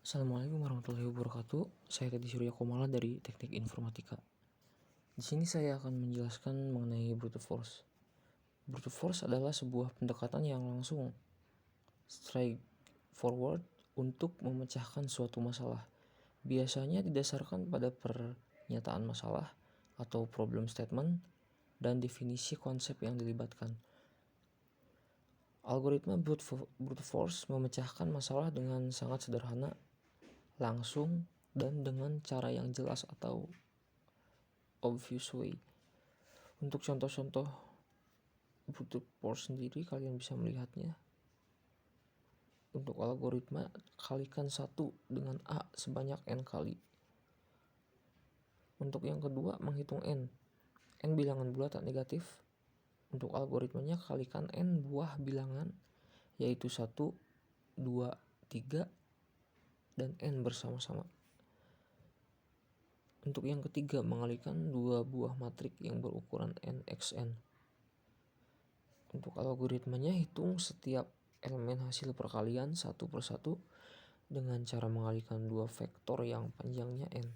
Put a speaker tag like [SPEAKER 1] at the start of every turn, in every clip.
[SPEAKER 1] Assalamualaikum warahmatullahi wabarakatuh. Saya Teddy Surya Komala dari Teknik Informatika. Di sini saya akan menjelaskan mengenai brute force. Brute force adalah sebuah pendekatan yang langsung straight forward untuk memecahkan suatu masalah. Biasanya didasarkan pada pernyataan masalah atau problem statement dan definisi konsep yang dilibatkan. Algoritma brute force memecahkan masalah dengan sangat sederhana, langsung, dan dengan cara yang jelas atau obvious way. Untuk contoh-contoh brute force sendiri kalian bisa melihatnya. Untuk algoritma, kalikan 1 dengan A sebanyak N kali. Untuk yang kedua, menghitung N. N bilangan bulat tak negatif. Untuk algoritmanya, kalikan N buah bilangan, yaitu 1, 2, 3, dan N bersama-sama. Untuk yang ketiga, mengalikan 2 buah matrik yang berukuran NXN. Untuk algoritmanya, hitung setiap elemen hasil perkalian satu persatu dengan cara mengalikan 2 vektor yang panjangnya N.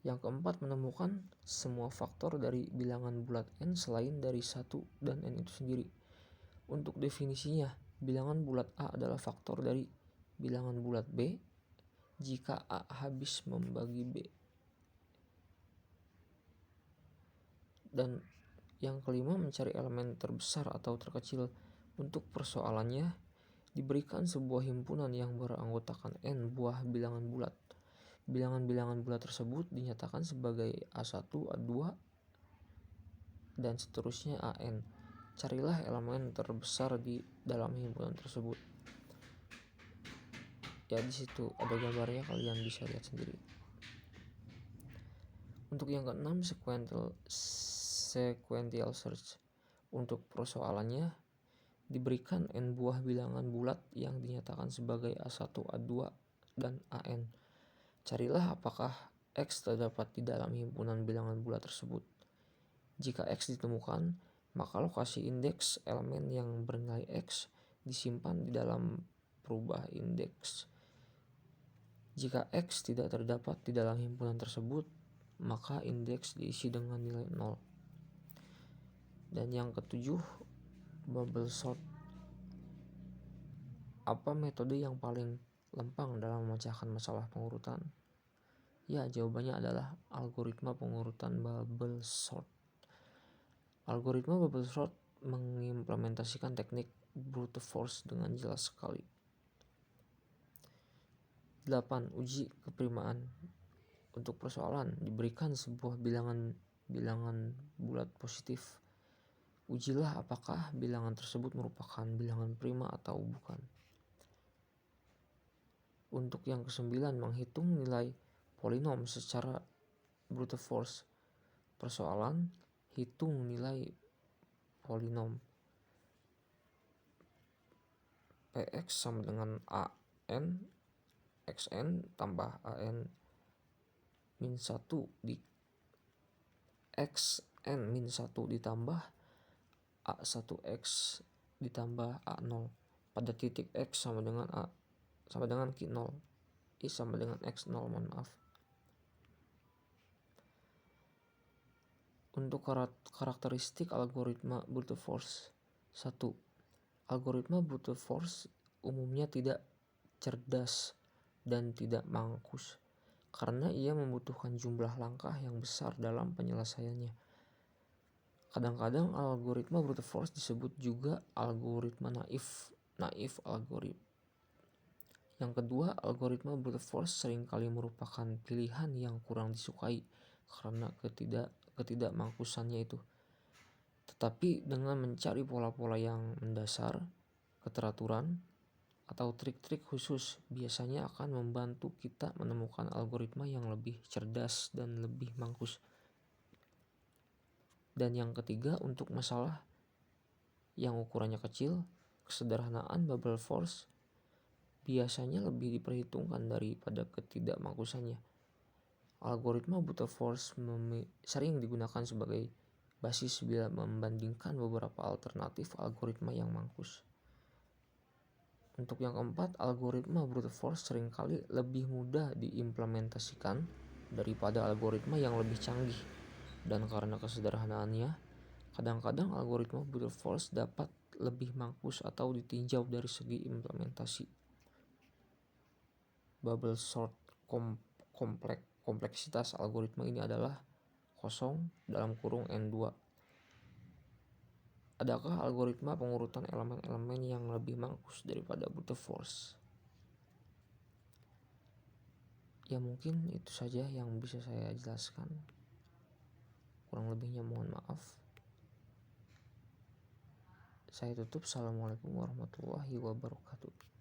[SPEAKER 1] Yang keempat, menemukan semua faktor dari bilangan bulat N selain dari 1 dan N itu sendiri. Untuk definisinya, bilangan bulat A adalah faktor dari bilangan bulat B jika A habis membagi B. Dan yang kelima, mencari elemen terbesar atau terkecil. Untuk persoalannya, diberikan sebuah himpunan yang beranggotakan N buah bilangan bulat. Bilangan-bilangan bulat tersebut dinyatakan sebagai A1, A2, dan seterusnya AN. Carilah elemen terbesar di dalam himpunan tersebut. Ya, di situ ada gambarnya, kalian bisa lihat sendiri. Untuk yang keenam, sequential search. Untuk persoalannya, diberikan N buah bilangan bulat yang dinyatakan sebagai A1, A2, dan AN. Carilah apakah X terdapat di dalam himpunan bilangan bulat tersebut. Jika X ditemukan, maka lokasi indeks elemen yang bernilai X disimpan di dalam perubah indeks. Jika X tidak terdapat di dalam himpunan tersebut, maka indeks diisi dengan nilai 0. Dan yang ketujuh, bubble sort. Apa metode yang paling lempang dalam memecahkan masalah pengurutan? Ya, jawabannya adalah algoritma pengurutan bubble sort. Algoritma bubble sort mengimplementasikan teknik brute force dengan jelas sekali. 8. Uji keprimaan. Untuk persoalan, diberikan sebuah bilangan bulat positif. Ujilah apakah bilangan tersebut merupakan bilangan prima atau bukan. Untuk yang kesembilan, menghitung nilai polinom secara brute force. Persoalan, hitung nilai polinom Px sama dengan AN XN tambah AN min 1 di XN min 1 ditambah A1X ditambah A0 pada titik X sama dengan Q0, I sama dengan X0, mohon maaf. Untuk karakteristik algoritma brute force. 1. Algoritma brute force umumnya tidak cerdas dan tidak mangkus karena ia membutuhkan jumlah langkah yang besar dalam penyelesaiannya. Kadang-kadang algoritma brute force disebut juga algoritma naif algoritma. Yang kedua, algoritma brute force seringkali merupakan pilihan yang kurang disukai karena ketidakmangkusannya itu. Tetapi dengan mencari pola-pola yang mendasar, keteraturan, atau trik-trik khusus biasanya akan membantu kita menemukan algoritma yang lebih cerdas dan lebih mangkus. Dan yang ketiga, untuk masalah yang ukurannya kecil, kesederhanaan bubble force biasanya lebih diperhitungkan daripada ketidakmangkusannya. Algoritma brute force sering digunakan sebagai basis bila membandingkan beberapa alternatif algoritma yang mangkus. Untuk yang keempat, algoritma brute force seringkali lebih mudah diimplementasikan daripada algoritma yang lebih canggih. Dan karena kesederhanaannya, kadang-kadang algoritma brute force dapat lebih mampus atau ditinjau dari segi implementasi. Bubble sort kompleksitas algoritma ini adalah kosong (N2). Adakah algoritma pengurutan elemen-elemen yang lebih mampus daripada brute force? Ya mungkin itu saja yang bisa saya jelaskan. Kurang lebihnya mohon maaf. Saya tutup. Assalamualaikum warahmatullahi wabarakatuh.